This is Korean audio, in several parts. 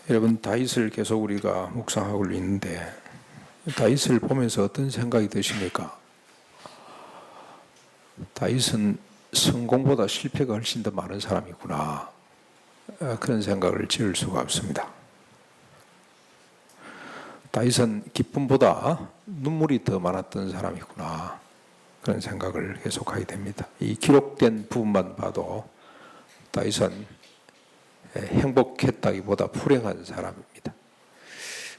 여러분, 다윗을 계속 우리가 묵상하고 있는데 다윗을 보면서 어떤 생각이 드십니까? 다윗은 성공보다 실패가 훨씬 더 많은 사람이구나, 그런 생각을 지을 수가 없습니다. 다윗은 기쁨보다 눈물이 더 많았던 사람이구나, 그런 생각을 계속하게 됩니다. 이 기록된 부분만 봐도 다윗은 행복했다기보다 불행한 사람입니다.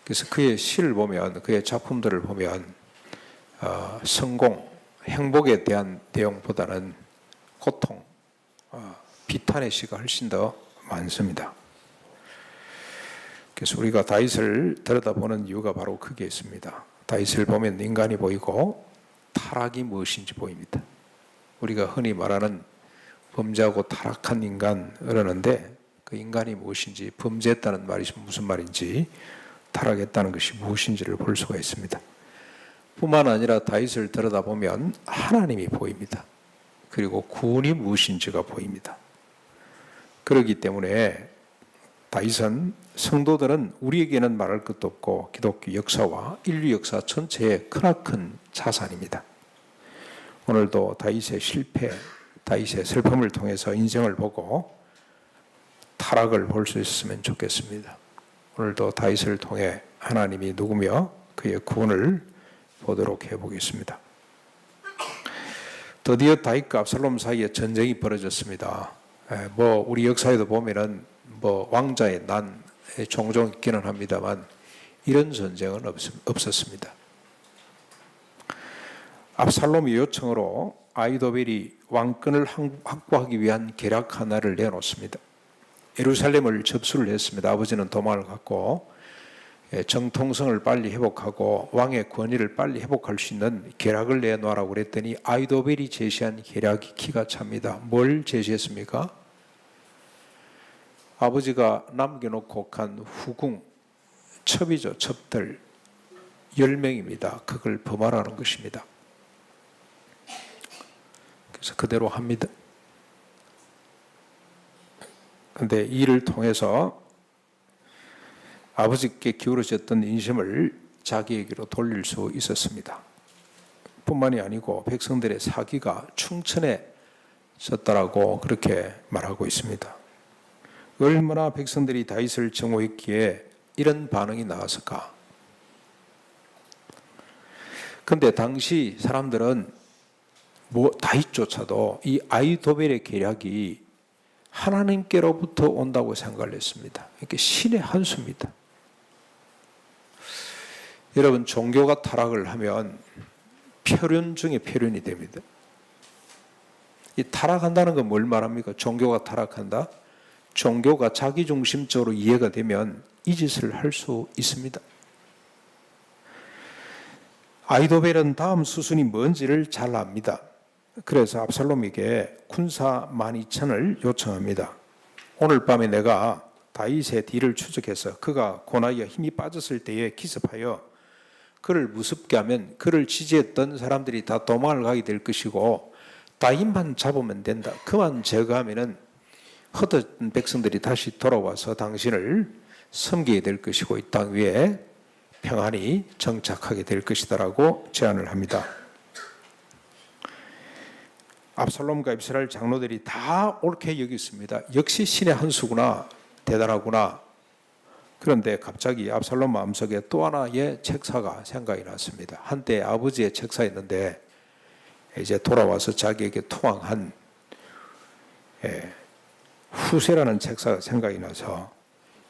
그래서 그의 시를 보면, 그의 작품들을 보면 성공, 행복에 대한 내용보다는 고통, 비탄의 시가 훨씬 더 많습니다. 그래서 우리가 다윗을 들여다보는 이유가 바로 그게 있습니다. 다윗을 보면 인간이 보이고 타락이 무엇인지 보입니다. 우리가 흔히 말하는 범죄하고 타락한 인간 그러는데, 그 인간이 무엇인지, 범죄했다는 말이 무슨 말인지, 타락했다는 것이 무엇인지를 볼 수가 있습니다. 뿐만 아니라 다윗을 들여다보면 하나님이 보입니다. 그리고 구원이 무엇인지가 보입니다. 그렇기 때문에 다윗은, 성도들은 우리에게는 말할 것도 없고 기독교 역사와 인류 역사 전체의 크나큰 자산입니다. 오늘도 다윗의 실패, 다윗의 슬픔을 통해서 인생을 보고 타락을 볼 수 있었으면 좋겠습니다. 오늘도 다윗을 통해 하나님이 누구며 그의 구원을 보도록 해보겠습니다. 드디어 다윗과 압살롬 사이에 전쟁이 벌어졌습니다. 우리 역사에도 보면은 왕자의 난 종종 있기는 합니다만 이런 전쟁은 없었습니다. 압살롬의 요청으로 아히도벨이 왕권을 확보하기 위한 계략 하나를 내놓습니다. 예루살렘을 접수를 했습니다. 아버지는 도망을 갔고 정통성을 빨리 회복하고 왕의 권위를 빨리 회복할 수 있는 계략을 내놓으라고 그랬더니 아히도벨이 제시한 계략이 기가 찹니다. 뭘 제시했습니까? 아버지가 남겨놓고 간 후궁, 첩이죠, 첩들 10명입니다. 그걸 범하라는 것입니다. 그래서 그대로 합니다. 그런데 이를 통해서 아버지께 기울어졌던 인심을 자기에게로 돌릴 수 있었습니다. 뿐만이 아니고 백성들의 사기가 충천해졌다라고 그렇게 말하고 있습니다. 얼마나 백성들이 다윗을 증오했기에 이런 반응이 나왔을까? 그런데 당시 사람들은 다윗조차도 이 아히도벨의 계략이 하나님께로부터 온다고 생각을 했습니다. 이게 신의 한 수입니다. 여러분, 종교가 타락을 하면 표륜 중에 표륜이 됩니다. 이 타락한다는 건 뭘 말합니까? 종교가 타락한다? 종교가 자기중심적으로 이해가 되면 이 짓을 할 수 있습니다. 아히도벨은 다음 수순이 뭔지를 잘 압니다. 그래서 압살롬에게 군사 12,000을 요청합니다. 오늘 밤에 내가 다윗의 뒤를 추적해서 그가 고나이에 힘이 빠졌을 때에 기습하여 그를 무섭게 하면 그를 지지했던 사람들이 다 도망을 가게 될 것이고 다윗만 잡으면 된다. 그만 제거하면은 흩어진 백성들이 다시 돌아와서 당신을 섬기게 될 것이고 이 땅 위에 평안이 정착하게 될 것이다라고 제안을 합니다. 압살롬과 이스라엘 장로들이 다 옳게 여겼습니다. 역시 신의 한 수구나, 대단하구나. 그런데 갑자기 압살롬 마음속에 또 하나의 책사가 생각이 났습니다. 한때 아버지의 책사였는데 이제 돌아와서 자기에게 투항한 후세라는 책사가 생각이 나서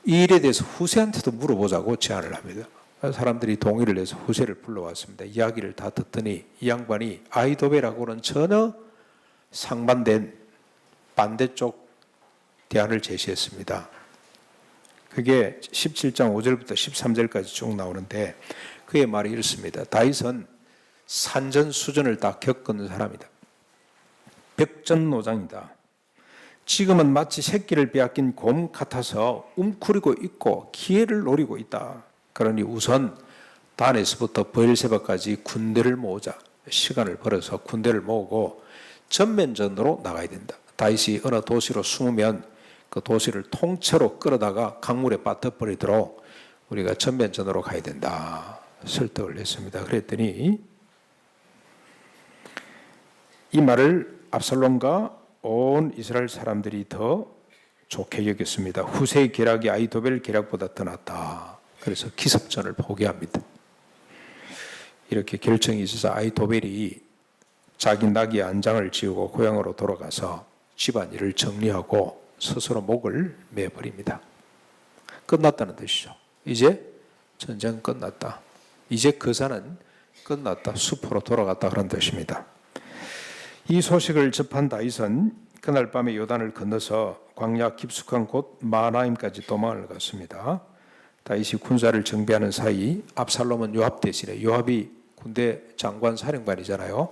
이 일에 대해서 후세한테도 물어보자고 제안을 합니다. 사람들이 동의를 해서 후세를 불러왔습니다. 이야기를 다 듣더니 이 양반이 아히도벨하고는 전혀 상반된 반대쪽 대안을 제시했습니다. 그게 17장 5절부터 13절까지 쭉 나오는데 그의 말이 이렇습니다. 다윗은 산전수전을 다 겪은 사람이다. 백전노장이다. 지금은 마치 새끼를 빼앗긴 곰 같아서 움츠리고 있고 기회를 노리고 있다. 그러니 우선 단에서부터 브엘세바까지 군대를 모으자. 시간을 벌어서 군대를 모으고 전면전으로 나가야 된다. 다윗이 어느 도시로 숨으면 그 도시를 통째로 끌어다가 강물에 빠뜨버리도록 우리가 전면전으로 가야 된다 설득을 했습니다. 그랬더니 이 말을 압살롬과 온 이스라엘 사람들이 더 좋게 여겼습니다. 후세의 계략이 아히도벨 계략보다 더 낫다. 그래서 기습전을 포기합니다. 이렇게 결정이 있어서 아히도벨이 자기 나귀 안장을 지우고 고향으로 돌아가서 집안일을 정리하고 스스로 목을 매버립니다. 끝났다는 뜻이죠. 이제 전쟁은 끝났다. 이제 거사는 끝났다. 숲으로 돌아갔다 그런 뜻입니다. 이 소식을 접한 다윗은 그날 밤에 요단을 건너서 광야 깊숙한 곳 마하나임까지 도망을 갔습니다. 다윗이 군사를 정비하는 사이 압살롬은 요압 대신에, 요압이 군대 장관 사령관이잖아요.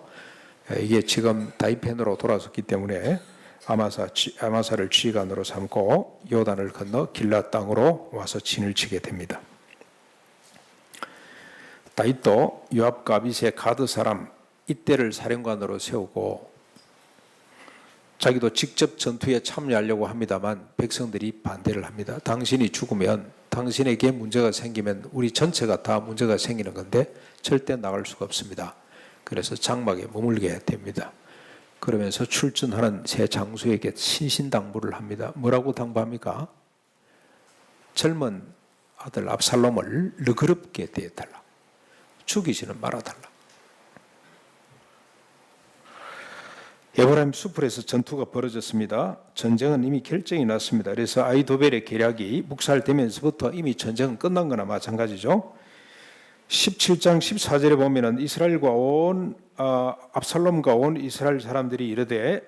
이게 지금 다윗 편으로 돌아섰기 때문에 아마사를 지휘관으로 삼고 요단을 건너 길앗 땅으로 와서 진을 치게 됩니다. 다윗도 요압과 아비새 가드 사람 이때를 사령관으로 세우고 자기도 직접 전투에 참여하려고 합니다만 백성들이 반대를 합니다. 당신이 죽으면, 당신에게 문제가 생기면 우리 전체가 다 문제가 생기는 건데 절대 나갈 수가 없습니다. 그래서 장막에 머물게 됩니다. 그러면서 출전하는 새 장수에게 신신당부를 합니다. 뭐라고 당부합니까? 젊은 아들 압살롬을 너그럽게 대해달라. 죽이지는 말아달라. 에브라임 수풀에서 전투가 벌어졌습니다. 전쟁은 이미 결정이 났습니다. 그래서 아히도벨의 계략이 묵살되면서부터 이미 전쟁은 끝난 거나 마찬가지죠. 17장 14절에 보면은 이스라엘과 압살롬과 온 이스라엘 사람들이 이르되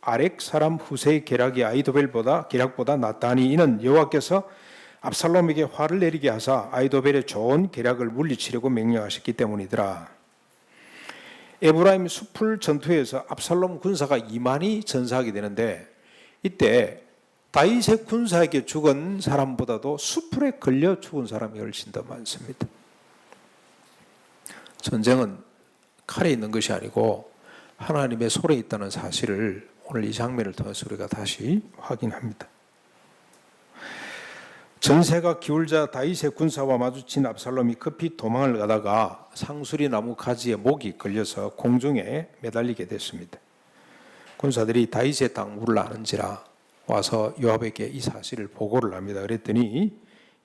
아렉 사람 후세의 계략이 아히도벨보다 낫다니 이는 여호와께서 압살롬에게 화를 내리게 하사 아히도벨의 좋은 계략을 물리치려고 명령하셨기 때문이더라. 에브라임 숲풀 전투에서 압살롬 군사가 2만이 전사하게 되는데 이때 다윗의 군사에게 죽은 사람보다도 숲풀에 걸려 죽은 사람이 훨씬 더 많습니다. 전쟁은 칼에 있는 것이 아니고 하나님의 손에 있다는 사실을 오늘 이 장면을 통해서 우리가 다시 확인합니다. 전세가 기울자 다윗의 군사와 마주친 압살롬이 급히 도망을 가다가 상수리 나무 가지에 목이 걸려서 공중에 매달리게 됐습니다. 군사들이 다윗의 당부를 아는지라 와서 요압에게 이 사실을 보고를 합니다. 그랬더니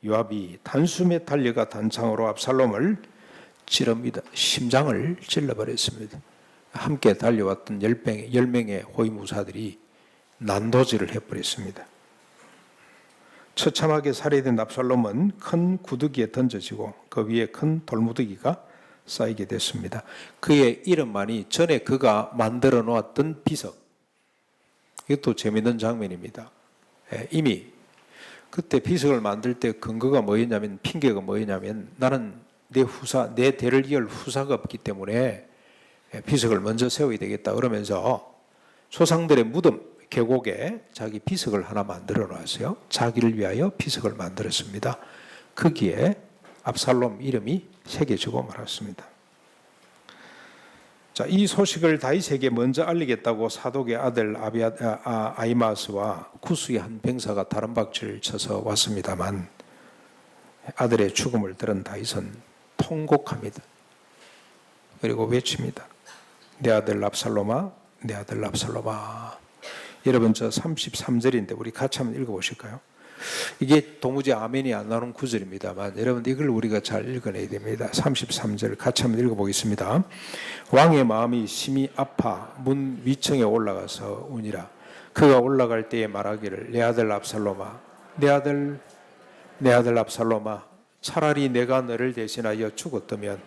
요압이 단숨에 달려가 단창으로 압살롬을 찌릅니다. 심장을 찔러버렸습니다. 함께 달려왔던 10명의 호위무사들이 난도질을 해버렸습니다. 처참하게 살해된 압살롬은 큰 구더기에 던져지고 그 위에 큰 돌무더기가 쌓이게 됐습니다. 그의 이름만이 전에 그가 만들어 놓았던 비석. 이것도 재미있는 장면입니다. 이미 그때 비석을 만들 때 근거가 뭐였냐면, 핑계가 뭐였냐면 나는 내 대를 이을 후사가 없기 때문에 비석을 먼저 세워야 되겠다 그러면서 조상들의 무덤 계곡에 자기 비석을 하나 만들어 놨어요. 자기를 위하여 비석을 만들었습니다. 거기에 압살롬 이름이 새겨지고 말았습니다. 자, 이 소식을 다윗에게 먼저 알리겠다고 사독의 아들 아히마스와 구스의 한 병사가 다른 박질을 쳐서 왔습니다만 아들의 죽음을 들은 다윗은 통곡합니다. 그리고 외칩니다. 내 아들 압살롬아, 내 아들 압살롬아. 여러분 저 33절인데 우리 같이 한번 읽어보실까요? 이게 도무지 아멘이 안 나오는 구절입니다만 여러분 이걸 우리가 잘 읽어내야 됩니다. 33절 같이 한번 읽어보겠습니다. 왕의 마음이 심히 아파 문 위층에 올라가서 우니라. 그가 올라갈 때에 말하기를 내 아들 압살롬아, 내 아들 압살롬아, 차라리 내가 너를 대신하여 죽었다면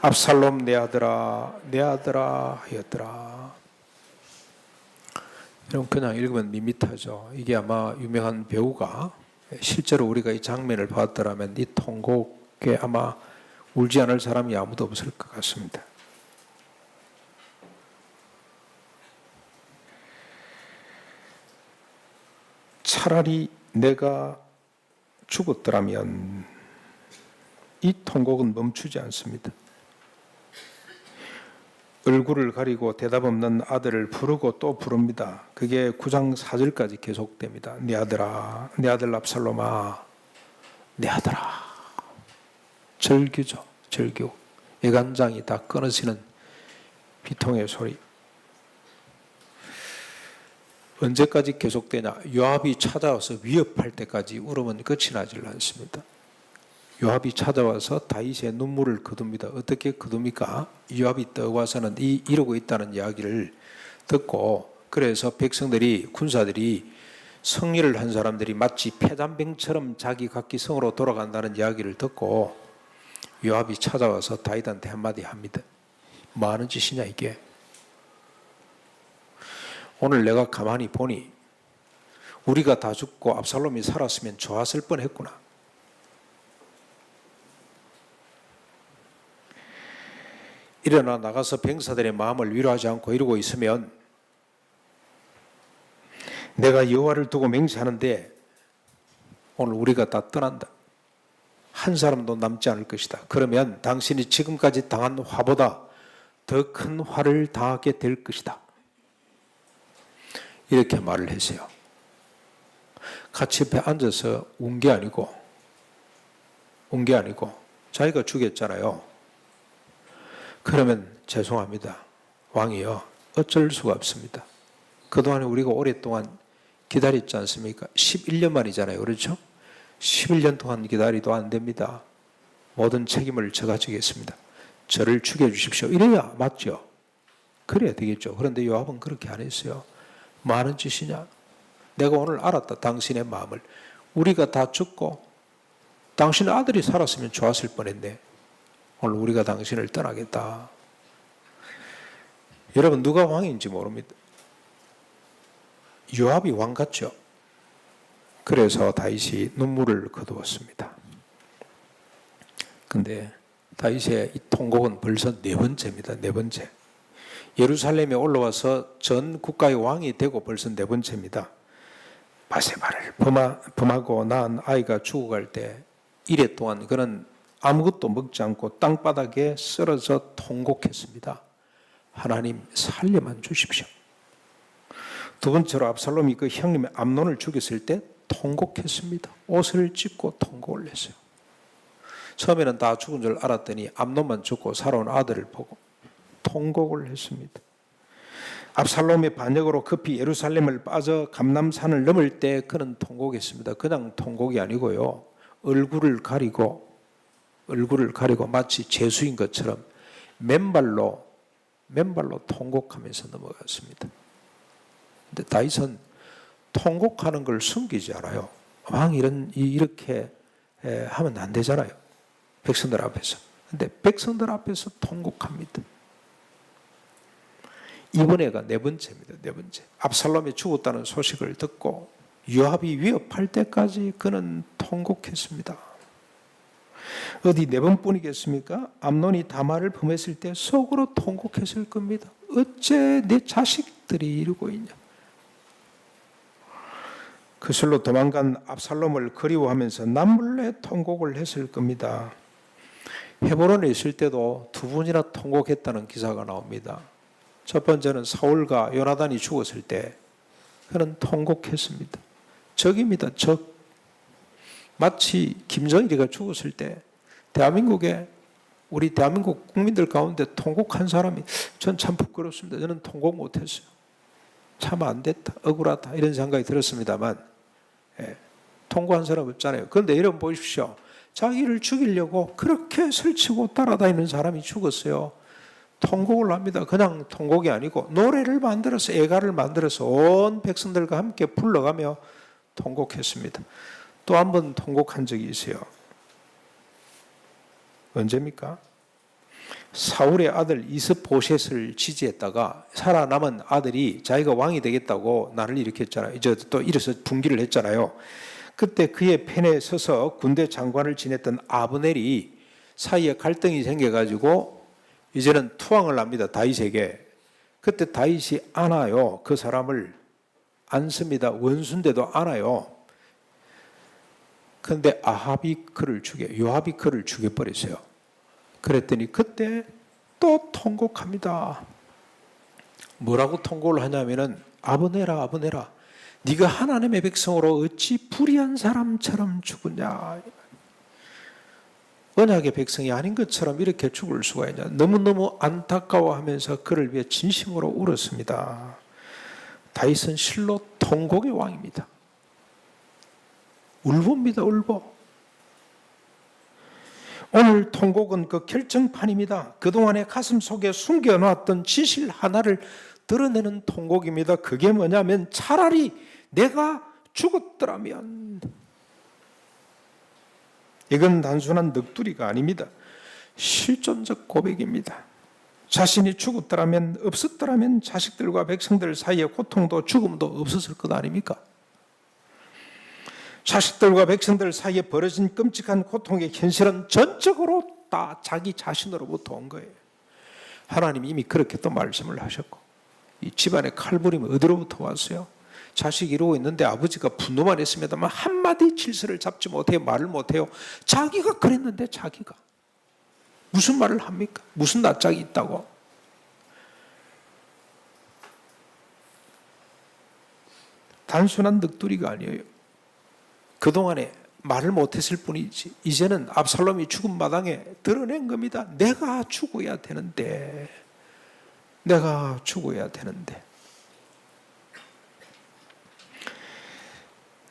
압살롬 내 아들아 하였더라. 여러분 그냥 읽으면 밋밋하죠. 이게 아마 유명한 배우가 실제로 우리가 이 장면을 봤더라면 이 통곡에 아마 울지 않을 사람이 아무도 없을 것 같습니다. 차라리 내가 죽었더라면 이 통곡은 멈추지 않습니다. 얼굴을 가리고 대답 없는 아들을 부르고 또 부릅니다. 그게 9장 4절까지 계속됩니다. 네 아들아, 네 아들 압살롬아, 네 아들아. 절규죠. 절규. 예간장이 다 끊어지는 비통의 소리. 언제까지 계속되냐? 요압이 찾아와서 위협할 때까지 울으면 끝이 나질 않습니다. 요압이 찾아와서 다윗의 눈물을 거둡니다. 어떻게 거둡니까? 요압이 떠와서는 이러고 있다는 이야기를 듣고, 그래서 백성들이, 군사들이, 승리를 한 사람들이 마치 패잔병처럼 자기 각기 성으로 돌아간다는 이야기를 듣고 요압이 찾아와서 다윗한테 한마디 합니다. 뭐 하는 짓이냐 이게? 오늘 내가 가만히 보니 우리가 다 죽고 압살롬이 살았으면 좋았을 뻔했구나. 일어나 나가서 병사들의 마음을 위로하지 않고 이러고 있으면 내가 여호와를 두고 맹세하는데 오늘 우리가 다 떠난다. 한 사람도 남지 않을 것이다. 그러면 당신이 지금까지 당한 화보다 더 큰 화를 당하게 될 것이다. 이렇게 말을 했어요. 같이 옆에 앉아서 운 게 아니고 자기가 죽였잖아요. 그러면 죄송합니다. 왕이요. 어쩔 수가 없습니다. 그동안에 우리가 오랫동안 기다렸지 않습니까? 11년 만이잖아요. 그렇죠? 11년 동안 기다리도 안 됩니다. 모든 책임을 제가 지겠습니다. 저를 죽여주십시오. 이래야 맞죠? 그래야 되겠죠. 그런데 요압은 그렇게 안 했어요. 뭐 하는 짓이냐? 내가 오늘 알았다. 당신의 마음을. 우리가 다 죽고 당신의 아들이 살았으면 좋았을 뻔했네. 오늘 우리가 당신을 떠나겠다. 여러분 누가 왕인지 모릅니다. 요압이 왕 같죠? 그래서 다윗이 눈물을 거두었습니다. 근데 다윗의 이 통곡은 벌써 네 번째입니다. 네 번째. 예루살렘에 올라와서 전 국가의 왕이 되고 벌써 네 번째입니다. 바세바를 범하고 낳은 아이가 죽어갈 때 이래 동안 그는 아무것도 먹지 않고 땅바닥에 쓰러져 통곡했습니다. 하나님 살려만 주십시오. 두 번째로 압살롬이 그 형님의 암논을 죽였을 때 통곡했습니다. 옷을 찢고 통곡을 했어요. 처음에는 다 죽은 줄 알았더니 암논만 죽고 살아온 아들을 보고 통곡을 했습니다. 압살롬의 반역으로 급히 예루살렘을 빠져 감람산을 넘을 때 그는 통곡했습니다. 그냥 통곡이 아니고요. 얼굴을 가리고 마치 죄수인 것처럼 맨발로 통곡하면서 넘어갔습니다. 근데 다윗은 통곡하는 걸 숨기지 않아요. 왕이 이렇게 하면 안 되잖아요. 백성들 앞에서. 근데 백성들 앞에서 통곡합니다. 이번에가 네 번째입니다. 네 번째. 압살롬이 죽었다는 소식을 듣고 요압이 위협할 때까지 그는 통곡했습니다. 어디 네 번뿐이겠습니까? 암논이 다말을 범했을 때 속으로 통곡했을 겁니다. 어째 내 자식들이 이러고 있냐. 그슬로 도망간 압살롬을 그리워하면서 남몰래 통곡을 했을 겁니다. 헤브론에 있을 때도 두 분이나 통곡했다는 기사가 나옵니다. 첫 번째는 사울과 요나단이 죽었을 때 그는 통곡했습니다. 적입니다. 적. 마치 김정일이가 죽었을 때 우리 대한민국 국민들 가운데 통곡한 사람이 전 참 부끄럽습니다. 저는 통곡 못했어요. 참 안 됐다. 억울하다. 이런 생각이 들었습니다만 통곡한 사람 없잖아요. 그런데 여러분 보십시오. 자기를 죽이려고 그렇게 설치고 따라다니는 사람이 죽었어요. 통곡을 합니다. 그냥 통곡이 아니고 노래를 만들어서 애가를 만들어서 온 백성들과 함께 불러가며 통곡했습니다. 또 한 번 통곡한 적이 있어요. 언제입니까? 사울의 아들 이스보셋을 지지했다가 살아남은 아들이 자기가 왕이 되겠다고 나를 일으켰잖아요. 이제 또 일어서 분기를 했잖아요. 그때 그의 편에 서서 군대 장관을 지냈던 아브넬이 사이에 갈등이 생겨가지고 이제는 투항을 합니다. 다윗에게. 그때 다윗이 안아요. 그 사람을 안습니다. 원수인데도 안아요. 그런데 요압이 그를 죽여버렸어요. 그랬더니 그때 또 통곡합니다. 뭐라고 통곡을 하냐면은 아브네라 아브네라 네가 하나님의 백성으로 어찌 불의한 사람처럼 죽으냐. 언약의 백성이 아닌 것처럼 이렇게 죽을 수가 있냐. 너무너무 안타까워하면서 그를 위해 진심으로 울었습니다. 다윗은 실로 통곡의 왕입니다. 울보입니다. 울보. 오늘 통곡은 그 결정판입니다. 그동안에 가슴 속에 숨겨놓았던 진실 하나를 드러내는 통곡입니다. 그게 뭐냐면 차라리 내가 죽었더라면. 이건 단순한 넋두리가 아닙니다. 실존적 고백입니다. 자신이 죽었더라면, 없었더라면 자식들과 백성들 사이에 고통도 죽음도 없었을 것 아닙니까? 자식들과 백성들 사이에 벌어진 끔찍한 고통의 현실은 전적으로 다 자기 자신으로부터 온 거예요. 하나님이 이미 그렇게 또 말씀을 하셨고, 이 집안의 칼부림이 어디로부터 왔어요? 자식이 이러고 있는데 아버지가 분노만 했습니다만 한마디 질서를 잡지 못해요. 말을 못해요. 자기가 그랬는데 자기가 무슨 말을 합니까? 무슨 낯짝이 있다고? 단순한 넋두리가 아니에요. 그동안에 말을 못했을 뿐이지 이제는 압살롬이 죽은 마당에 드러낸 겁니다. 내가 죽어야 되는데, 내가 죽어야 되는데.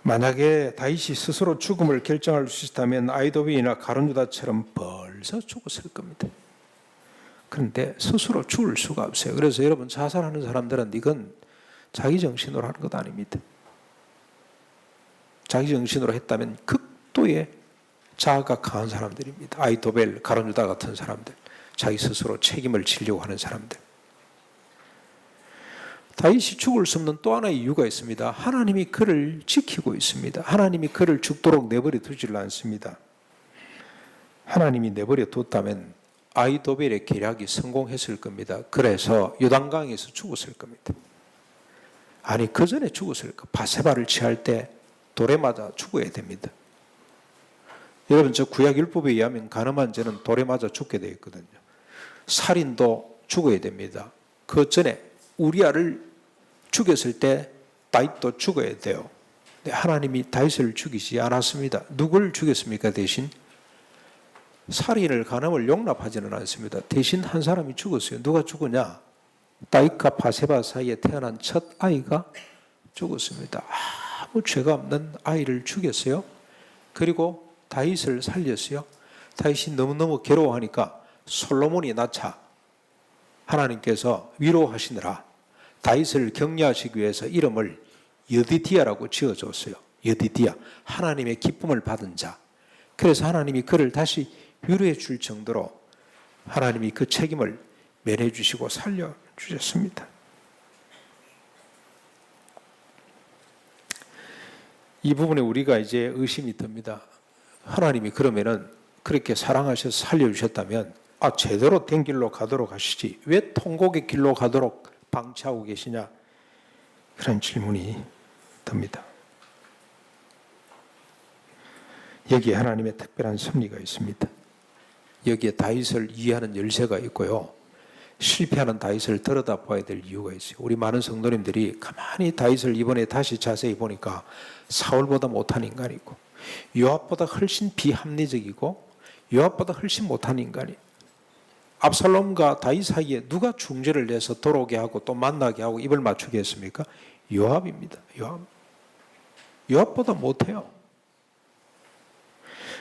만약에 다윗이 스스로 죽음을 결정할 수 있다면 아히도벨이나 가룟유다처럼 벌써 죽었을 겁니다. 그런데 스스로 죽을 수가 없어요. 그래서 여러분, 자살하는 사람들은 이건 자기 정신으로 하는 것 아닙니다. 자기 정신으로 했다면 극도의 자아가 강한 사람들입니다. 아히도벨, 가룟유다 같은 사람들, 자기 스스로 책임을 지려고 하는 사람들. 다윗이 죽을 수 없는 또 하나의 이유가 있습니다. 하나님이 그를 지키고 있습니다. 하나님이 그를 죽도록 내버려 두지를 않습니다. 하나님이 내버려 뒀다면 아히도벨의 계략이 성공했을 겁니다. 그래서 요단강에서 죽었을 겁니다. 아니, 그 전에 죽었을 거. 바세바를 취할 때 돌에 맞아 죽어야 됩니다. 여러분, 저 구약율법에 의하면 간음한 죄는 돌에 맞아 죽게 되어 있거든요. 살인도 죽어야 됩니다. 그 전에 우리아를 죽였을 때 다윗도 죽어야 돼요. 하나님이 다윗을 죽이지 않았습니다. 누굴 죽였습니까? 대신 살인을, 간음을 용납하지는 않습니다. 대신 한 사람이 죽었어요. 누가 죽었냐? 다윗과 바세바 사이에 태어난 첫 아이가 죽었습니다. 아무 죄가 없는 아이를 죽였어요. 그리고 다윗을 살렸어요. 다윗이 너무너무 괴로워하니까 솔로몬이 낳자 하나님께서 위로하시느라 다윗을 격려하시기 위해서 이름을 여디디아라고 지어줬어요. 여디디아, 하나님의 기쁨을 받은 자. 그래서 하나님이 그를 다시 위로해 줄 정도로 하나님이 그 책임을 면해 주시고 살려주셨습니다. 이 부분에 우리가 이제 의심이 듭니다. 하나님이 그러면은 그렇게 사랑하셔서 살려주셨다면 제대로 된 길로 가도록 하시지 왜 통곡의 길로 가도록 방치하고 계시냐, 그런 질문이 듭니다. 여기에 하나님의 특별한 섭리가 있습니다. 여기에 다윗을 이해하는 열쇠가 있고요, 실패하는 다윗을 들여다봐야 될 이유가 있어요. 우리 많은 성도님들이 가만히 다윗을 이번에 다시 자세히 보니까 사울보다 못한 인간이고, 요압보다 훨씬 비합리적이고, 요압보다 훨씬 못한 인간이, 압살롬과 다윗 사이에 누가 중재를 내서 돌아오게 하고 또 만나게 하고 입을 맞추게 했습니까? 요압입니다. 요압보다 못해요.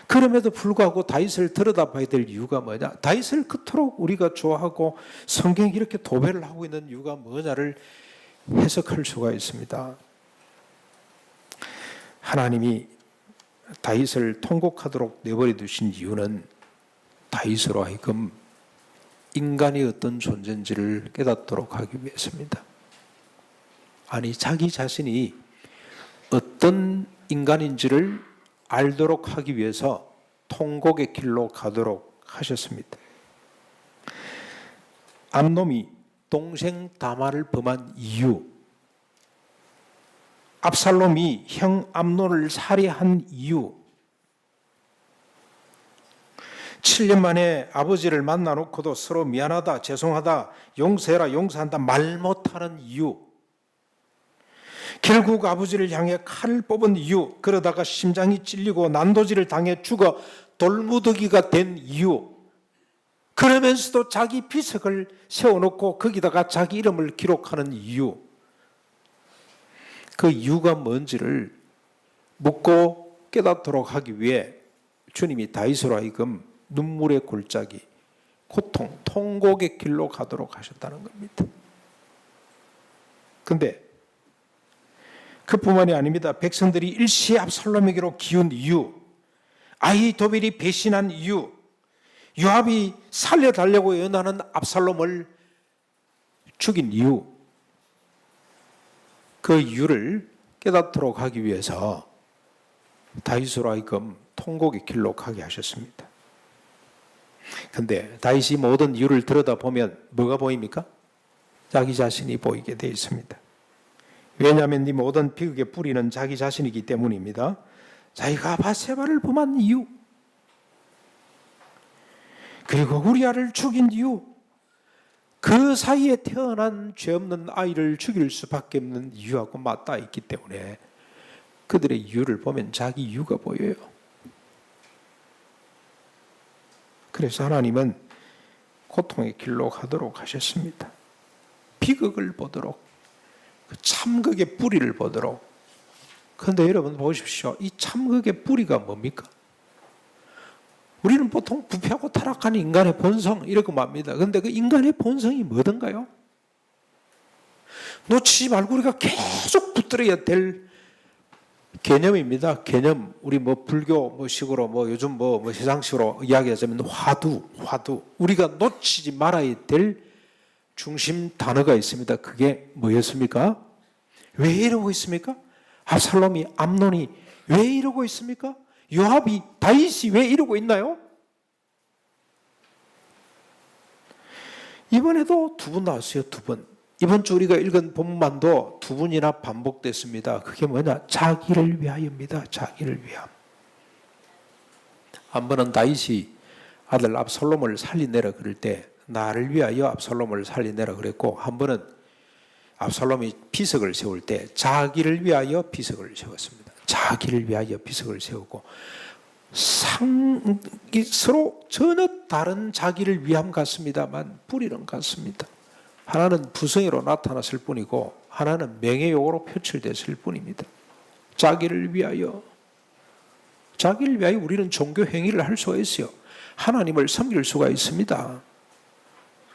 그럼에도 불구하고 다윗을 들여다봐야 될 이유가 뭐냐? 다윗을 그토록 우리가 좋아하고 성경이 이렇게 도배를 하고 있는 이유가 뭐냐를 해석할 수가 있습니다. 하나님이 다윗을 통곡하도록 내버려 두신 이유는 다윗으로 하여금 인간이 어떤 존재인지를 깨닫도록 하기 위해서입니다. 아니, 자기 자신이 어떤 인간인지를 알도록 하기 위해서 통곡의 길로 가도록 하셨습니다. 암놈이 동생 다말을 범한 이유, 압살롬이 형 암논을 살해한 이유, 7년 만에 아버지를 만나놓고도 서로 미안하다, 죄송하다, 용서해라, 용서한다 말 못하는 이유, 결국 아버지를 향해 칼을 뽑은 이유, 그러다가 심장이 찔리고 난도질을 당해 죽어 돌무더기가 된 이유, 그러면서도 자기 비석을 세워놓고 거기다가 자기 이름을 기록하는 이유, 그 이유가 뭔지를 묻고 깨닫도록 하기 위해 주님이 다윗으로 하여금 눈물의 골짜기, 고통, 통곡의 길로 가도록 하셨다는 겁니다. 그런데 그뿐만이 아닙니다. 백성들이 일시에 압살롬에게로 기운 이유, 아히도벨이 배신한 이유, 요압이 살려달라고 연하는 압살롬을 죽인 이유, 그 이유를 깨닫도록 하기 위해서 다윗으로 하여금 통곡의 길로 가게 하셨습니다. 그런데 다윗이 모든 이유를 들여다보면 뭐가 보입니까? 자기 자신이 보이게 되어 있습니다. 왜냐하면 이 모든 비극의 뿌리는 자기 자신이기 때문입니다. 자기가 바세바를 범한 이유, 그리고 우리아를 죽인 이유, 그 사이에 태어난 죄 없는 아이를 죽일 수밖에 없는 이유하고 맞닿아 있기 때문에 그들의 이유를 보면 자기 이유가 보여요. 그래서 하나님은 고통의 길로 가도록 하셨습니다. 비극을 보도록, 그 참극의 뿌리를 보도록. 그런데 여러분 보십시오. 이 참극의 뿌리가 뭡니까? 우리는 보통 부패하고 타락한 인간의 본성 이렇게 맙니다. 그런데 그 인간의 본성이 뭐든가요? 놓치지 말고 우리가 계속 붙들어야 될 개념입니다. 개념. 우리 불교 식으로 요즘 세상식으로 이야기하자면 화두. 우리가 놓치지 말아야 될 중심 단어가 있습니다. 그게 뭐였습니까? 왜 이러고 있습니까? 압살롬이, 암논이 왜 이러고 있습니까? 요압이, 다윗이 왜 이러고 있나요? 이번에도 두 번 나왔어요. 두 번. 이번 주 우리가 읽은 본문만도 두 번이나 반복됐습니다. 그게 뭐냐? 자기를 위하여입니다. 자기를 위함. 한 번은 다윗이 아들 압살롬을 살리내라 그럴 때 나를 위하여 압살롬을 살리내라 그랬고, 한 번은 압살롬이 비석을 세울 때 자기를 위하여 비석을 세웠습니다. 자기를 위하여 비석을 세우고, 서로 전혀 다른 자기를 위함 같습니다만 뿌리는 같습니다. 하나는 부성애로 나타났을 뿐이고 하나는 명예욕으로 표출됐을 뿐입니다. 자기를 위하여 우리는 종교 행위를 할 수가 있어요. 하나님을 섬길 수가 있습니다.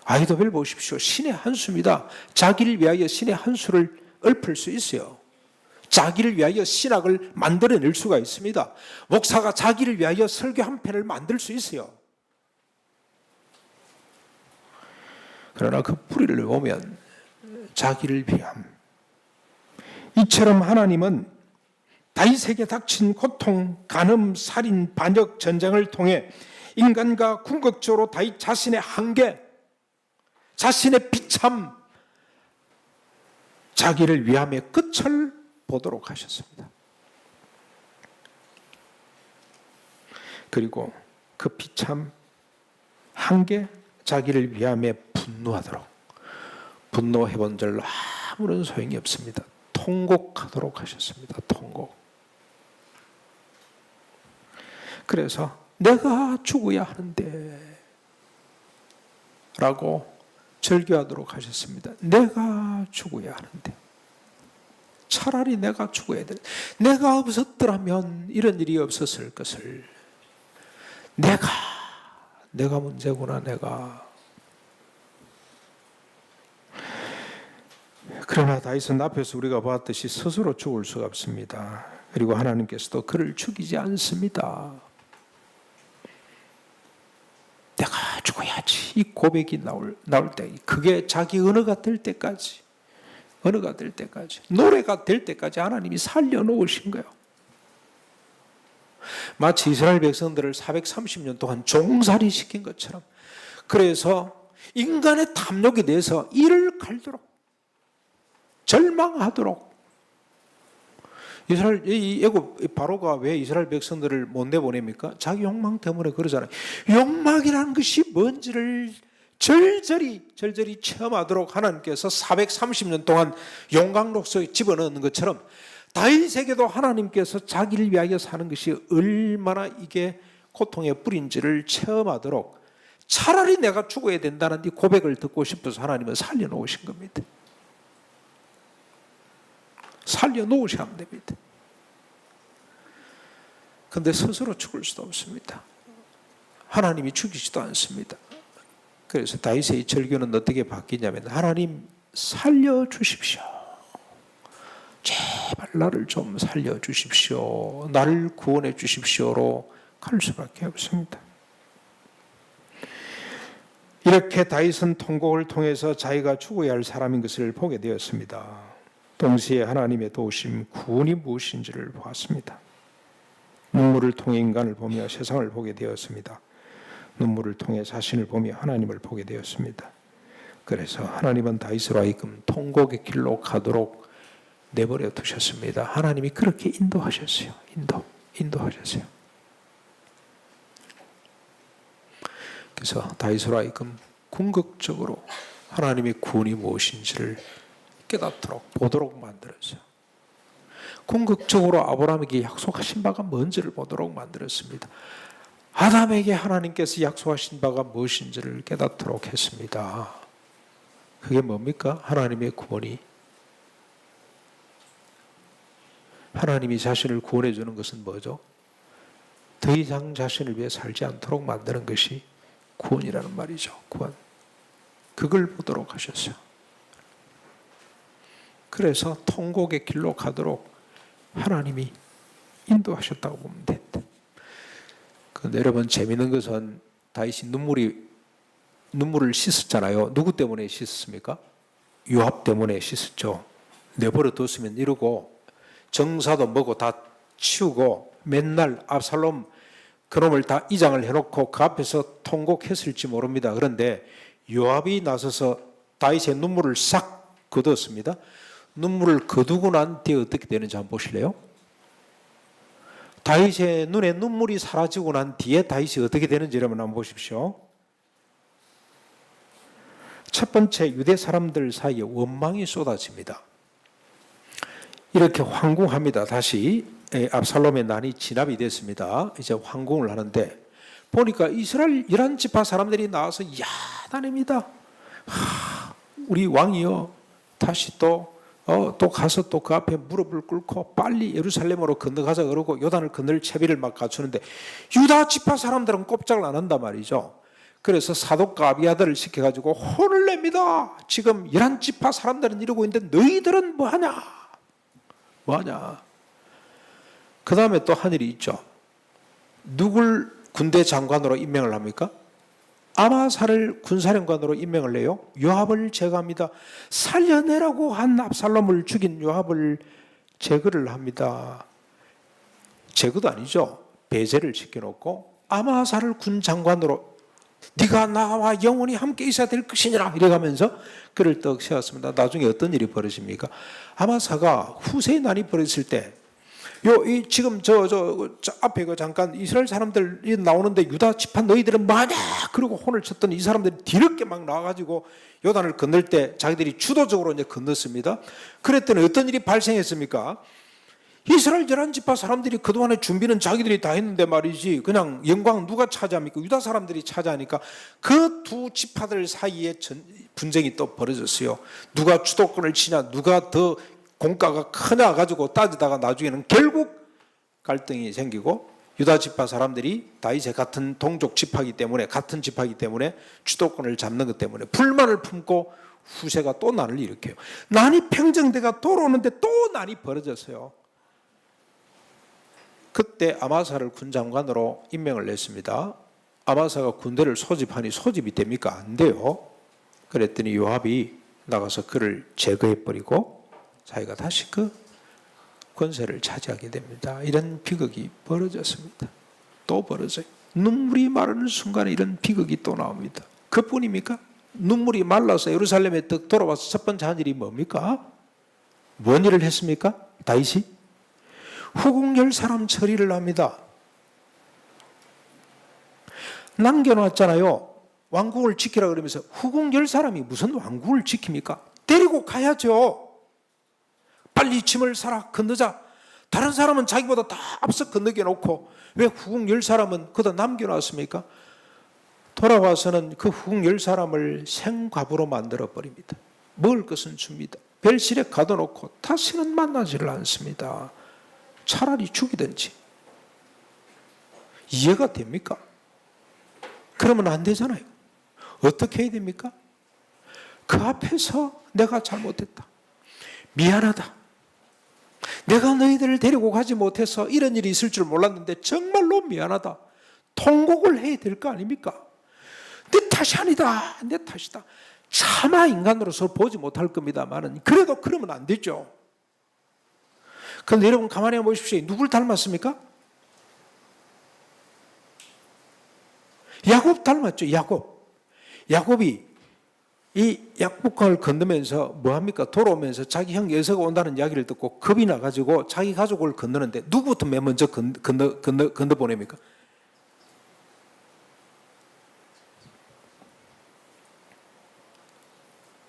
아히도벨 보십시오. 신의 한 수입니다. 자기를 위하여 신의 한 수를 읊을 수 있어요. 자기를 위하여 신학을 만들어낼 수가 있습니다. 목사가 자기를 위하여 설교 한 편을 만들 수 있어요. 그러나 그 뿌리를 보면 자기를 위함. 이처럼 하나님은 다윗에게 닥친 고통, 간음, 살인, 반역, 전쟁을 통해 인간과 궁극적으로 다윗 자신의 한계, 자신의 비참, 자기를 위함의 끝을 보도록 하셨습니다. 그리고 그 비참, 한계, 자기를 위함에 분노하도록, 분노해본 줄 아무런 소용이 없습니다. 통곡하도록 하셨습니다. 통곡. 그래서 내가 죽어야 하는데 라고 절규하도록 하셨습니다. 내가 죽어야 하는데, 차라리 내가 죽어야 돼. 내가 없었더라면 이런 일이 없었을 것을. 내가 문제구나, 내가. 그러나 다윗은 앞에서 우리가 봤듯이 스스로 죽을 수가 없습니다. 그리고 하나님께서도 그를 죽이지 않습니다. 내가 죽어야지. 이 고백이 나올 때, 그게 자기 언어가 될 때까지, 노래가 될 때까지 하나님이 살려놓으신 거예요. 마치 이스라엘 백성들을 430년 동안 종살이 시킨 것처럼. 그래서 인간의 탐욕에 대해서 이를 갈도록, 절망하도록, 이 애굽 바로가 왜 이스라엘 백성들을 못 내보냅니까? 자기 욕망 때문에 그러잖아요. 욕망이라는 것이 뭔지를 절절히 체험하도록 하나님께서 430년 동안 용광로 속에 집어넣는 것처럼 다윗에게도 하나님께서 자기를 위하여 사는 것이 얼마나 이게 고통의 뿌린지를 체험하도록, 차라리 내가 죽어야 된다는 이 고백을 듣고 싶어서 하나님은 살려놓으신 겁니다. 살려놓으셔야 됩니다. 그런데 스스로 죽을 수도 없습니다. 하나님이 죽이지도 않습니다. 그래서 다윗의 이 절규는 어떻게 바뀌냐면, 하나님 살려주십시오. 제발 나를 좀 살려주십시오. 나를 구원해 주십시오로 갈 수밖에 없습니다. 이렇게 다윗은 통곡을 통해서 자기가 죽어야 할 사람인 것을 보게 되었습니다. 동시에 하나님의 도우심, 구원이 무엇인지를 보았습니다. 눈물을 통해 인간을 보며 세상을 보게 되었습니다. 눈물을 통해 자신을 보며 하나님을 보게 되었습니다. 그래서 하나님은 다윗으로 하여금 통곡의 길로 가도록 내버려 두셨습니다. 하나님이 그렇게 인도하셨어요. 인도하셨어요. 그래서 다윗으로 하여금 궁극적으로 하나님의 구원이 무엇인지를 깨닫도록 보도록 만들었어요. 궁극적으로 아브라함에게 약속하신 바가 뭔지를 보도록 만들었습니다. 아담에게 하나님께서 약속하신 바가 무엇인지를 깨닫도록 했습니다. 그게 뭡니까? 하나님의 구원이, 하나님이 자신을 구원해 주는 것은 뭐죠? 더 이상 자신을 위해 살지 않도록 만드는 것이 구원이라는 말이죠. 구원. 그걸 보도록 하셨어요. 그래서 통곡의 길로 가도록 하나님이 인도하셨다고 보면 된다. 그런데 여러분, 재미있는 것은 다윗이 눈물을 씻었잖아요. 누구 때문에 씻었습니까? 요압 때문에 씻었죠. 내버려 뒀으면 이러고 정사도 뭐고 다 치우고 맨날 압살롬 그놈을 다 이장을 해놓고 그 앞에서 통곡했을지 모릅니다. 그런데 요압이 나서서 다윗의 눈물을 싹 거두었습니다. 눈물을 거두고 난 뒤에 어떻게 되는지 한번 보실래요? 다윗의 눈에 눈물이 사라지고 난 뒤에 다윗이 어떻게 되는지 여러분 한번 보십시오. 첫 번째, 유대 사람들 사이에 원망이 쏟아집니다. 이렇게 황궁합니다. 다시 압살롬의 난이 진압이 됐습니다. 이제 황궁을 하는데 보니까 이스라엘 11지파 사람들이 나와서 야단입니다. 우리 왕이요, 다시 또 가서 또 그 앞에 무릎을 꿇고 빨리 예루살렘으로 건너가자 그러고 요단을 건널 채비를 막 갖추는데 유다 지파 사람들은 꼼짝을 안 한단 말이죠. 그래서 사독과 아비아들을 시켜가지고 혼을 냅니다. 지금 11지파 사람들은 이러고 있는데 너희들은 뭐하냐? 그 다음에 또 한 일이 있죠. 누굴 군대 장관으로 임명을 합니까? 아마사를 군사령관으로 임명을 해요. 요압을 제거합니다. 살려내라고 한 압살롬을 죽인 요압을 제거를 합니다. 제거도 아니죠. 배제를 시켜놓고 아마사를 군장관으로 네가 나와 영원히 함께 있어야 될 것이니라 이래가면서 그를 떡 세웠습니다. 나중에 어떤 일이 벌어집니까? 아마사가 후세의 난이 벌어졌을 때 지금 저 앞에 잠깐 이스라엘 사람들이 나오는데 유다 지파 너희들은 뭐하냐? 그러고 혼을 쳤더니 이 사람들이 뒤늦게 막 나와가지고 요단을 건널 때 자기들이 주도적으로 이제 건넜습니다. 그랬더니 어떤 일이 발생했습니까? 이스라엘 11지파 사람들이 그동안의 준비는 자기들이 다 했는데 말이지, 그냥 영광 누가 차지합니까? 유다 사람들이 차지하니까 그 두 지파들 사이에 분쟁이 또 벌어졌어요. 누가 주도권을 치냐, 누가 더 공가가 크냐 가지고 따지다가 나중에는 결국 갈등이 생기고 유다 지파 사람들이 다윗의 같은 동족 지파이기 때문에, 같은 지파이기 때문에 주도권을 잡는 것 때문에 불만을 품고 후세가 또 난을 일으켜요. 난이 평정대가 돌아오는데 또 난이 벌어졌어요. 그때 아마사를 군장관으로 임명을 했습니다. 아마사가 군대를 소집하니 소집이 됩니까? 안 돼요. 그랬더니 요압이 나가서 그를 제거해버리고 자기가 다시 그 권세를 차지하게 됩니다. 이런 비극이 벌어졌습니다. 또 벌어져요. 눈물이 마르는 순간에 이런 비극이 또 나옵니다. 그뿐입니까? 눈물이 말라서 예루살렘에 돌아와서 첫 번째 한 일이 뭡니까? 뭔 일을 했습니까? 다윗이 후궁 10사람 처리를 합니다. 남겨놨잖아요. 왕국을 지키라 그러면서 후궁 10사람이 무슨 왕국을 지킵니까? 데리고 가야죠. 빨리 짐을 사라, 건너자. 다른 사람은 자기보다 다 앞서 건너게 놓고 왜 후궁 10사람은 그다 남겨놨습니까? 돌아와서는 그 후궁 10사람을 생과부로 만들어버립니다. 먹을 것은 줍니다. 벨실에 가둬놓고 다시는 만나지를 않습니다. 차라리 죽이든지. 이해가 됩니까? 그러면 안 되잖아요. 어떻게 해야 됩니까? 그 앞에서 내가 잘못했다. 미안하다. 내가 너희들을 데리고 가지 못해서 이런 일이 있을 줄 몰랐는데 정말로 미안하다. 통곡을 해야 될 거 아닙니까? 내 탓이 아니다. 내 탓이다. 차마 인간으로서 보지 못할 겁니다만은 그래도 그러면 안 되죠. 그런데 여러분 가만히 보십시오. 누굴 닮았습니까? 야곱 닮았죠. 야곱이 이 약복강을 건너면서 뭐합니까? 돌아오면서 자기 형 에서가 온다는 이야기를 듣고 겁이 나가지고 자기 가족을 건너는데 누구부터 맨 먼저 건너 보냅니까?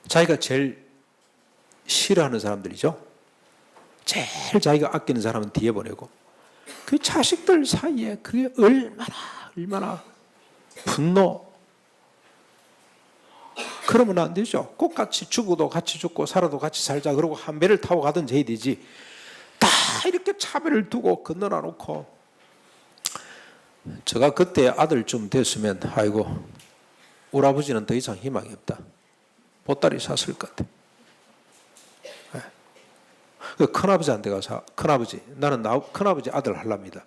자기가 제일 싫어하는 사람들이죠. 제일 자기가 아끼는 사람은 뒤에 보내고 그 자식들 사이에 그게 얼마나 분노. 그러면 안 되죠. 꼭 같이 죽어도 같이 죽고 살아도 같이 살자. 그러고 한 배를 타고 가든지 해야 되지. 다 이렇게 차별을 두고 건너놔 놓고. 제가 그때 아들쯤 됐으면 아이고 우리 아버지는 더 이상 희망이 없다. 보따리 샀을 것 같아. 그 큰아버지한테 가서 큰아버지 나는 큰아버지 아들 하랍니다.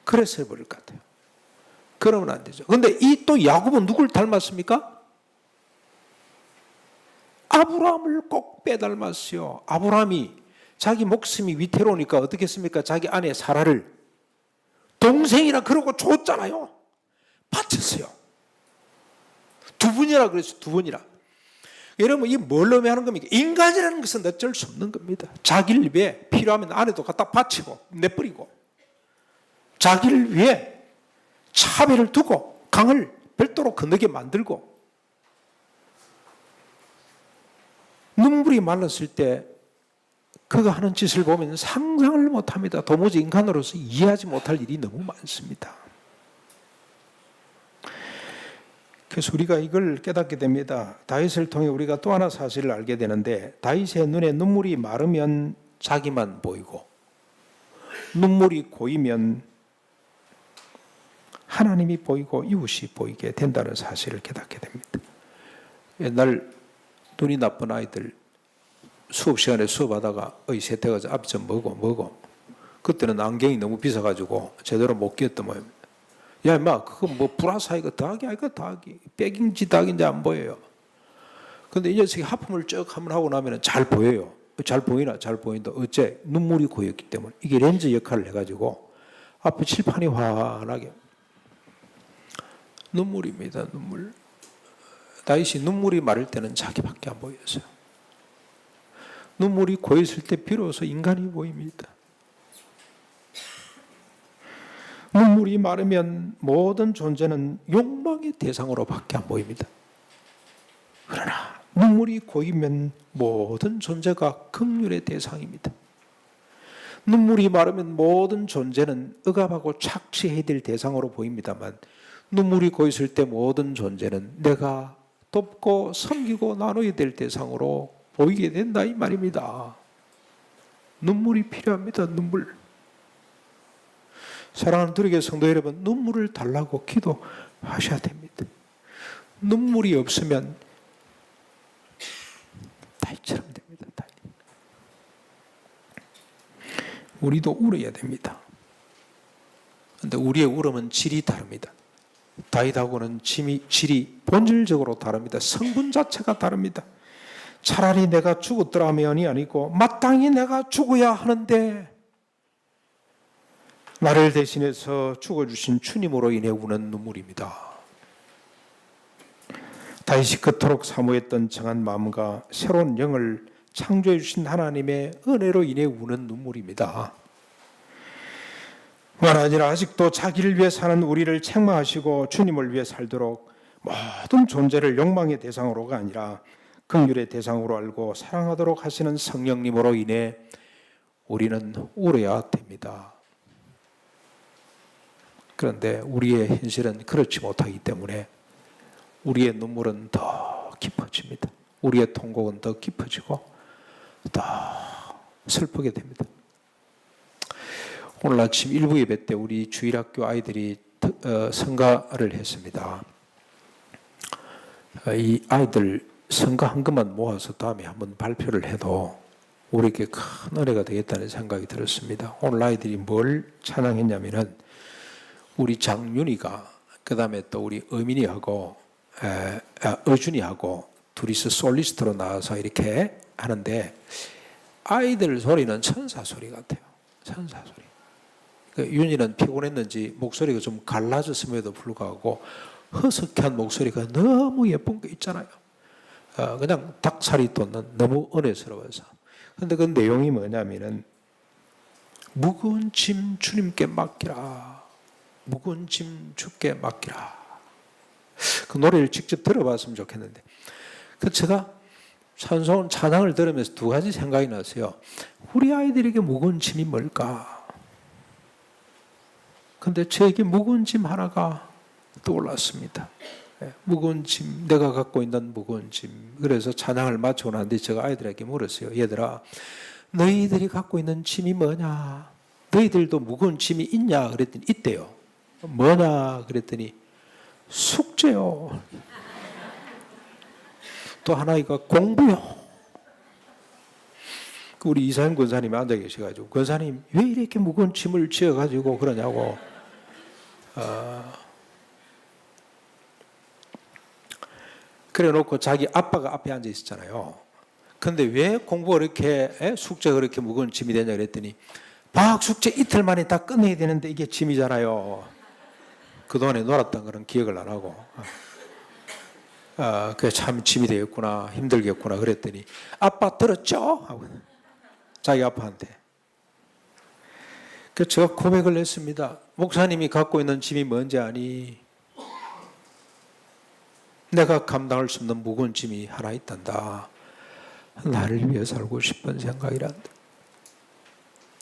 그래서 해버릴 것 같아요. 그러면 안 되죠. 그런데 이 또 야곱은 누굴 닮았습니까? 아브라함을 꼭 빼닮았어요. 아브라함이 자기 목숨이 위태로우니까 어떻게 했습니까? 자기 아내 사라를 동생이라 그러고 줬잖아요. 바쳤어요. 두 분이라 그랬어요. 두 분이라. 여러분 이 뭘 의미하는 겁니까? 인간이라는 것은 어쩔 수 없는 겁니다. 자기를 위해 필요하면 아내도 갖다 바치고 내버리고 자기를 위해 차별을 두고 강을 별도로 건너게 만들고 눈물이 말랐을 때 그가 하는 짓을 보면 상상을 못합니다. 도무지 인간으로서 이해하지 못할 일이 너무 많습니다. 그래서 우리가 이걸 깨닫게 됩니다. 다윗을 통해 우리가 또 하나 사실을 알게 되는데 다윗의 눈에 눈물이 마르면 자기만 보이고 눈물이 고이면 하나님이 보이고 이웃이 보이게 된다는 사실을 깨닫게 됩니다. 옛날 눈이 나쁜 아이들 수업 시간에 수업하다가 세태가 앞이 좀 먹어. 그때는 안경이 너무 비싸가지고 제대로 못 끼었던 모양입니다. 야 임마 그거 뭐 불화사이가 더하기 아이가 더하기 백인지 더하기인지 안 보여요. 근데 이 녀석이 하품을 쭉 한번 하고 나면 잘 보여요. 잘 보이나? 잘 보인다. 어째? 눈물이 고였기 때문에 이게 렌즈 역할을 해가지고 앞에 칠판이 환하게 눈물입니다. 눈물. 다윗이 눈물이 마를 때는 자기밖에 안 보였어요. 눈물이 고였을 때 비로소 인간이 보입니다. 눈물이 마르면 모든 존재는 욕망의 대상으로밖에 안 보입니다. 그러나 눈물이 고이면 모든 존재가 긍휼의 대상입니다. 눈물이 마르면 모든 존재는 억압하고 착취해야 될 대상으로 보입니다만 눈물이 고였을 때 모든 존재는 내가 돕고 섬기고 나눠야 될 대상으로 보이게 된다 이 말입니다. 눈물이 필요합니다. 눈물. 사랑하는 두리개 성도 여러분, 눈물을 달라고 기도하셔야 됩니다. 눈물이 없으면 다이처럼 됩니다. 다이. 우리도 울어야 됩니다. 그런데 우리의 울음은 질이 다릅니다. 다윗하고는 질이 본질적으로 다릅니다. 성분 자체가 다릅니다. 차라리 내가 죽었더라면이 아니고 마땅히 내가 죽어야 하는데 나를 대신해서 죽어주신 주님으로 인해 우는 눈물입니다. 다윗이 그토록 사모했던 정한 마음과 새로운 영을 창조해 주신 하나님의 은혜로 인해 우는 눈물입니다. 뿐만 아니라 아직도 자기를 위해 사는 우리를 책망하시고 주님을 위해 살도록 모든 존재를 욕망의 대상으로가 아니라 긍휼의 대상으로 알고 사랑하도록 하시는 성령님으로 인해 우리는 울어야 됩니다. 그런데 우리의 현실은 그렇지 못하기 때문에 우리의 눈물은 더 깊어집니다. 우리의 통곡은 더 깊어지고 더 슬프게 됩니다. 오늘 아침 일부 예배 때 우리 주일학교 아이들이 성가를 했습니다. 이 아이들 성가 한 것만 모아서 다음에 한번 발표를 해도 우리에게 큰 은혜가 되겠다는 생각이 들었습니다. 오늘 아이들이 뭘 찬양했냐면은 우리 장윤이가 그 다음에 또 우리 의민이하고 어준이하고 둘이서 솔리스트로 나와서 이렇게 하는데 아이들 소리는 천사 소리 같아요. 천사 소리. 윤이는 피곤했는지 목소리가 좀 갈라졌음에도 불구하고 허스키한 목소리가 너무 예쁜 게 있잖아요. 그냥 닭살이 돋는 너무 은혜스러워서. 그런데 그 내용이 뭐냐면은 무거운 짐 주님께 맡기라. 무거운 짐 주께 맡기라. 그 노래를 직접 들어봤으면 좋겠는데 제가 찬송 찬양을 들으면서 두 가지 생각이 났어요. 우리 아이들에게 무거운 짐이 뭘까? 근데 저에게 무거운 짐 하나가 떠올랐습니다. 무거운 짐, 내가 갖고 있는 무거운 짐. 그래서 찬양을 마치고 나는데 제가 아이들에게 물었어요. 얘들아, 너희들이 갖고 있는 짐이 뭐냐? 너희들도 무거운 짐이 있냐? 그랬더니 있대요. 뭐냐? 그랬더니 숙제요. 또 하나가 공부요. 우리 이사임 권사님이 앉아 계셔가지고 권사님 왜 이렇게 무거운 짐을 지어가지고 그러냐고. 그래 놓고 자기 아빠가 앞에 앉아 있었잖아요. 근데 왜 공부가 그렇게 숙제가 그렇게 무거운 짐이 되냐 그랬더니 방학 숙제 이틀 만에 다 끝내야 되는데 이게 짐이잖아요. 그동안에 놀았던 그런 기억을 안 하고 그게 참 짐이 되겠구나 힘들겠구나 그랬더니 아빠 들었죠? 하고 자기 아빠한테. 그래서 제가 고백을 했습니다. 목사님이 갖고 있는 짐이 뭔지 아니? 내가 감당할 수 없는 무거운 짐이 하나 있단다. 나를 위해 살고 싶은 생각이란다.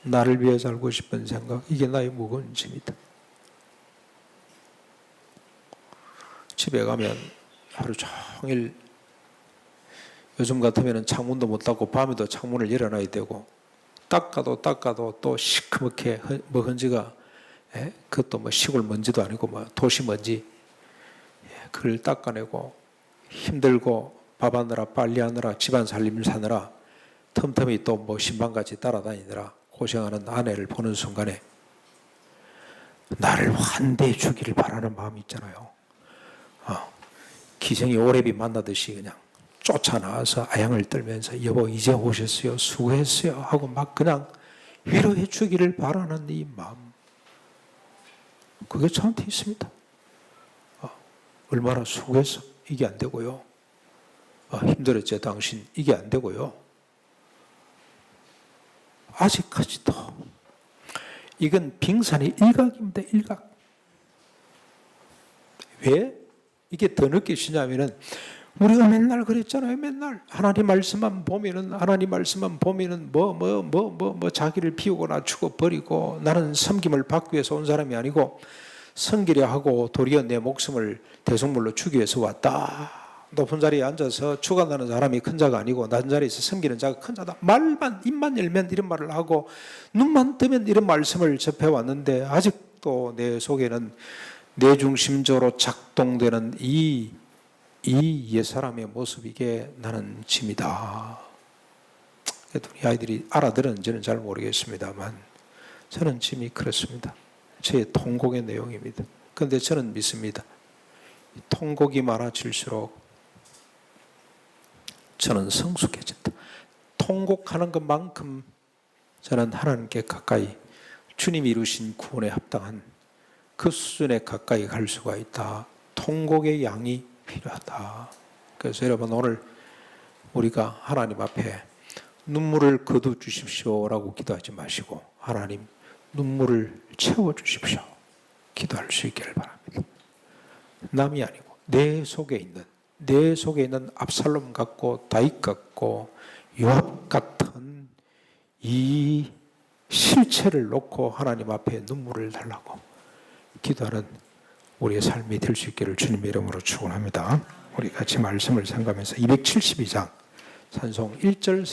나를 위해 살고 싶은 생각, 이게 나의 무거운 짐이다. 집에 가면 하루 종일 요즘 같으면 창문도 못 닫고 밤에도 창문을 열어놔야 되고 닦아도 또 시커멓게 뭐 먼지가 그것도 뭐 시골 먼지도 아니고 뭐 도시 먼지 그걸 닦아내고 힘들고 밥하느라 빨리하느라 집안 살림을 사느라 틈틈이 또 뭐 신방같이 따라다니느라 고생하는 아내를 보는 순간에 나를 환대해 주기를 바라는 마음이 있잖아요. 기생이 오래비 만나듯이 그냥 쫓아나와서 아양을 떨면서 여보 이제 오셨어요 수고했어요 하고 막 그냥 위로해 주기를 바라는 이 마음, 그게 저한테 있습니다. 얼마나 수고했어 이게 안 되고요. 힘들었지 당신 이게 안 되고요. 아직까지도 이건 빙산의 일각입니다. 일각. 왜 이게 더 느끼시냐면은 우리가 맨날 그랬잖아요. 맨날 하나님 말씀만 보면은 뭐 자기를 비우고 낮추고 버리고 나는 섬김을 받기 위해서 온 사람이 아니고 섬기려 하고 도리어 내 목숨을 대속물로 주기 위해서 왔다. 높은 자리에 앉아서 주관하는 사람이 큰 자가 아니고 낮은 자리에서 섬기는 자가 큰 자다. 말만 입만 열면 이런 말을 하고 눈만 뜨면 이런 말씀을 접해왔는데 아직도 내 속에는 내 중심적으로 작동되는 이 옛사람의 모습, 이게 나는 짐이다. 우리 아이들이 알아들었는지는 잘 모르겠습니다만 저는 짐이 그렇습니다. 제 통곡의 내용입니다. 그런데 저는 믿습니다. 통곡이 많아질수록 저는 성숙해진다. 통곡하는 것만큼 저는 하나님께 가까이 주님이 이루신 구원에 합당한 그 수준에 가까이 갈 수가 있다. 통곡의 양이 필요하다. 그래서 여러분 오늘 우리가 하나님 앞에 눈물을 거둬 주십시오라고 기도하지 마시고 하나님 눈물을 채워주십시오. 기도할 수 있기를 바랍니다. 남이 아니고 내 속에 있는 압살롬 같고 다윗 같고 요압 같은 이 실체를 놓고 하나님 앞에 눈물을 달라고 기도하는 우리의 삶이 될 수 있기를 주님의 이름으로 축원합니다. 우리 같이 말씀을 생각하면서 272장 찬송 1절